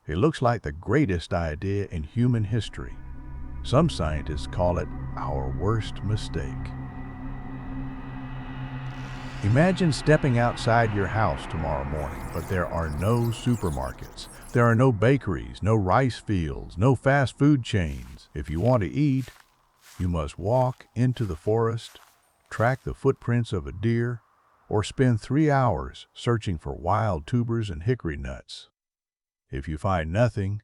It looks like the greatest idea in human history. Some scientists call it our worst mistake. Imagine stepping outside your house tomorrow morning, but there are no supermarkets. There are no bakeries, no rice fields, no fast food chains. If you want to eat, you must walk into the forest, track the footprints of a deer, or spend 3 hours searching for wild tubers and hickory nuts. If you find nothing,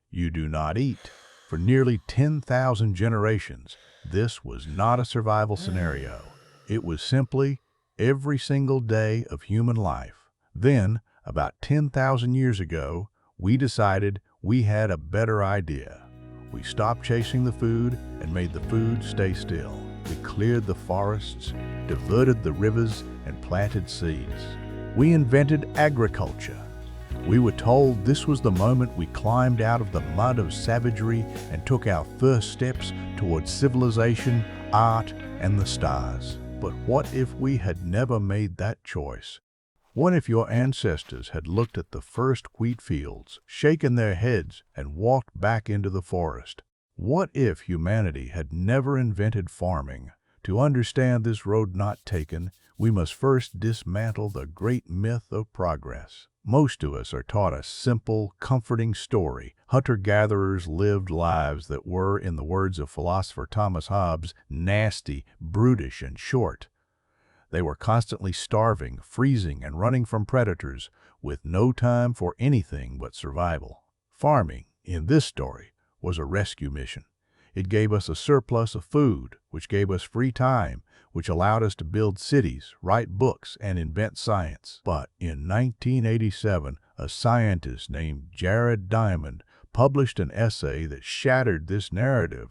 you do not eat. For nearly 10,000 generations, this was not a survival scenario. It was simply every single day of human life. Then, about 10,000 years ago, we decided we had a better idea. We stopped chasing the food and made the food stay still. We cleared the forests, diverted the rivers, and planted seeds. We invented agriculture. We were told this was the moment we climbed out of the mud of savagery and took our first steps towards civilization, art, and the stars. But what if we had never made that choice? What if your ancestors had looked at the first wheat fields, shaken their heads, and walked back into the forest? What if humanity had never invented farming? To understand this road not taken, we must first dismantle the great myth of progress. Most of us are taught a simple, comforting story. Hunter-gatherers lived lives that were, in the words of philosopher Thomas Hobbes, nasty, brutish, and short. They were constantly starving, freezing, and running from predators, with no time for anything but survival. Farming, in this story, was a rescue mission. It gave us a surplus of food, which gave us free time, which allowed us to build cities, write books, and invent science. But in 1987, a scientist named Jared Diamond published an essay that shattered this narrative.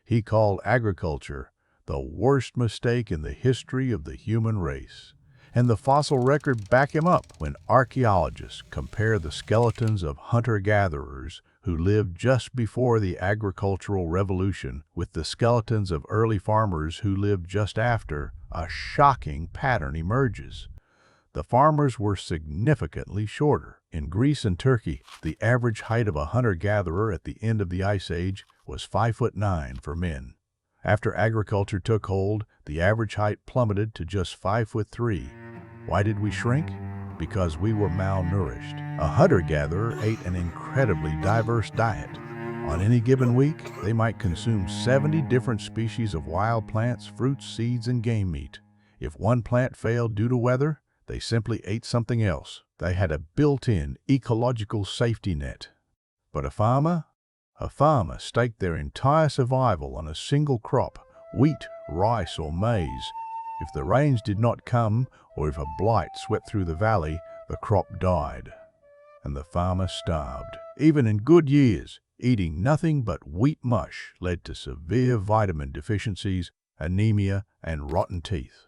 He called agriculture the worst mistake in the history of the human race. And the fossil record back him up when archaeologists compare the skeletons of hunter-gatherers who lived just before the agricultural revolution with the skeletons of early farmers who lived just after. A shocking pattern emerges. The farmers were significantly shorter. In Greece and Turkey, the average height of a hunter-gatherer at the end of the Ice Age was 5'9" for men. After agriculture took hold, the average height plummeted to just 5'3". Why did we shrink? Because we were malnourished. A hunter-gatherer ate an incredibly diverse diet. On any given week, they might consume 70 different species of wild plants, fruits, seeds, and game meat. If one plant failed due to weather, they simply ate something else. They had a built-in ecological safety net. But a farmer staked their entire survival on a single crop, wheat, rice, or maize. If the rains did not come, or if a blight swept through the valley, the crop died, and the farmer starved. Even in good years, eating nothing but wheat mush led to severe vitamin deficiencies, anemia, and rotten teeth.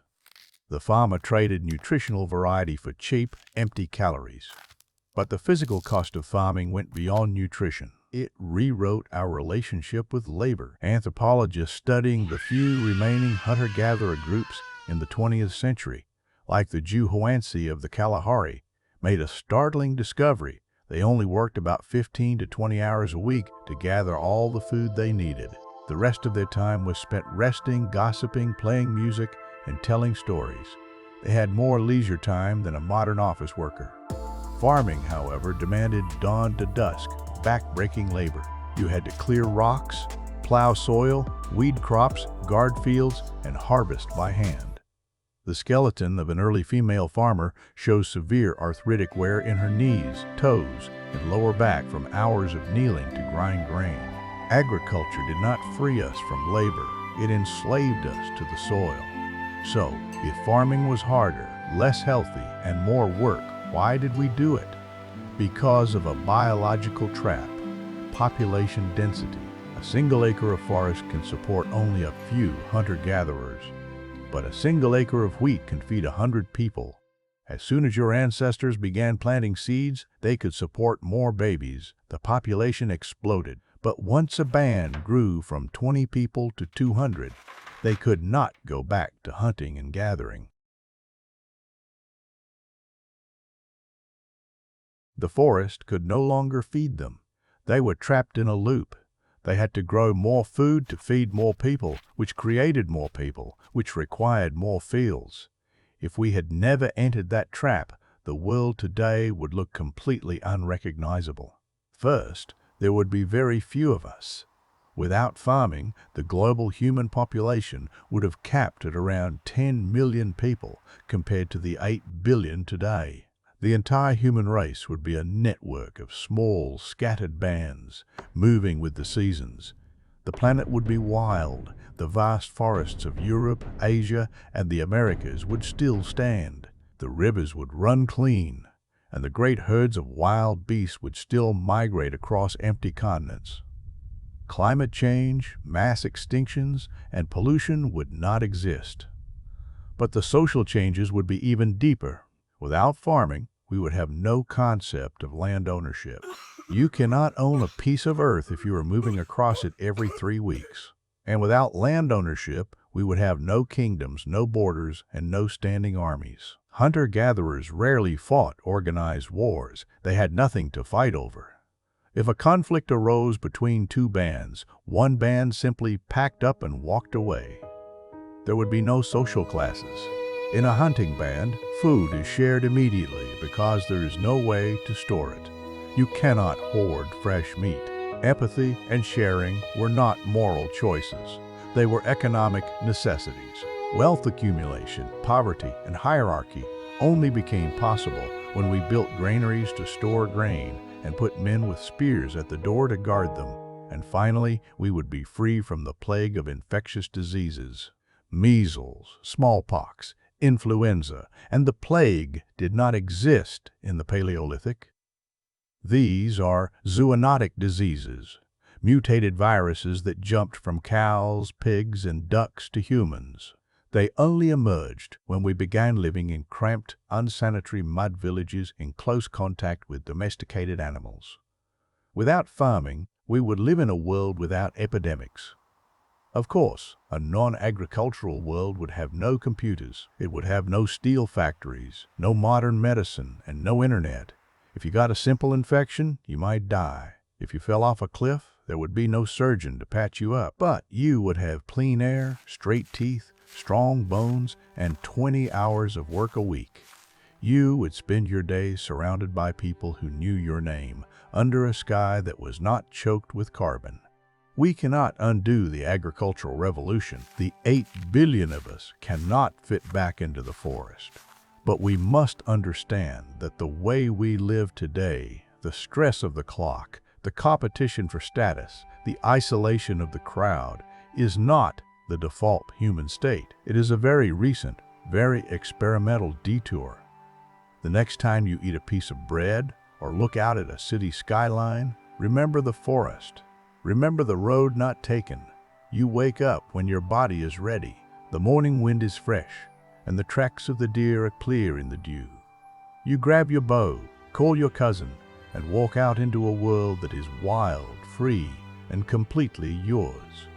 The farmer traded nutritional variety for cheap, empty calories. But the physical cost of farming went beyond nutrition. It rewrote our relationship with labor. Anthropologists studying the few remaining hunter-gatherer groups in the 20th century, like the Juhuansi of the Kalahari, made a startling discovery. They only worked about 15 to 20 hours a week to gather all the food they needed. The rest of their time was spent resting, gossiping, playing music, and telling stories. They had more leisure time than a modern office worker. Farming, however, demanded dawn to dusk, back-breaking labor. You had to clear rocks, plow soil, weed crops, guard fields, and harvest by hand. The skeleton of an early female farmer shows severe arthritic wear in her knees, toes, and lower back from hours of kneeling to grind grain. Agriculture did not free us from labor. It enslaved us to the soil. So, if farming was harder, less healthy, and more work, why did we do it? Because of a biological trap: population density. A single acre of forest can support only a few hunter-gatherers, but a single acre of wheat can feed 100 people. As soon as your ancestors began planting seeds, they could support more babies. The population exploded. But once a band grew from 20 people to 200, they could not go back to hunting and gathering. The forest could no longer feed them. They were trapped in a loop. They had to grow more food to feed more people, which created more people, which required more fields. If we had never entered that trap, the world today would look completely unrecognizable. First, there would be very few of us. Without farming, the global human population would have capped at around 10 million people compared to the 8 billion today. The entire human race would be a network of small, scattered bands, moving with the seasons. The planet would be wild. The vast forests of Europe, Asia, and the Americas would still stand. The rivers would run clean, and the great herds of wild beasts would still migrate across empty continents. Climate change, mass extinctions, and pollution would not exist. But the social changes would be even deeper. Without farming, we would have no concept of land ownership. You cannot own a piece of earth if you are moving across it every 3 weeks. And without land ownership, we would have no kingdoms, no borders, and no standing armies. Hunter-gatherers rarely fought organized wars. They had nothing to fight over. If a conflict arose between two bands, one band simply packed up and walked away. There would be no social classes. In a hunting band, food is shared immediately because there is no way to store it. You cannot hoard fresh meat. Empathy and sharing were not moral choices. They were economic necessities. Wealth accumulation, poverty, and hierarchy only became possible when we built granaries to store grain and put men with spears at the door to guard them. And finally, we would be free from the plague of infectious diseases. Measles, smallpox, influenza, and the plague did not exist in the Paleolithic. These are zoonotic diseases, mutated viruses that jumped from cows, pigs, and ducks to humans. They only emerged when we began living in cramped, unsanitary mud villages in close contact with domesticated animals. Without farming, we would live in a world without epidemics. Of course, a non-agricultural world would have no computers. It would have no steel factories, no modern medicine, and no internet. If you got a simple infection, you might die. If you fell off a cliff, there would be no surgeon to patch you up. But you would have clean air, straight teeth, strong bones, and 20 hours of work a week. You would spend your days surrounded by people who knew your name, under a sky that was not choked with carbon. We cannot undo the agricultural revolution. The 8 billion of us cannot fit back into the forest. But we must understand that the way we live today, the stress of the clock, the competition for status, the isolation of the crowd, is not the default human state. It is a very recent, very experimental detour. The next time you eat a piece of bread or look out at a city skyline, remember the forest. Remember the road not taken. You wake up when your body is ready. The morning wind is fresh, and the tracks of the deer are clear in the dew. You grab your bow, call your cousin, and walk out into a world that is wild, free, and completely yours.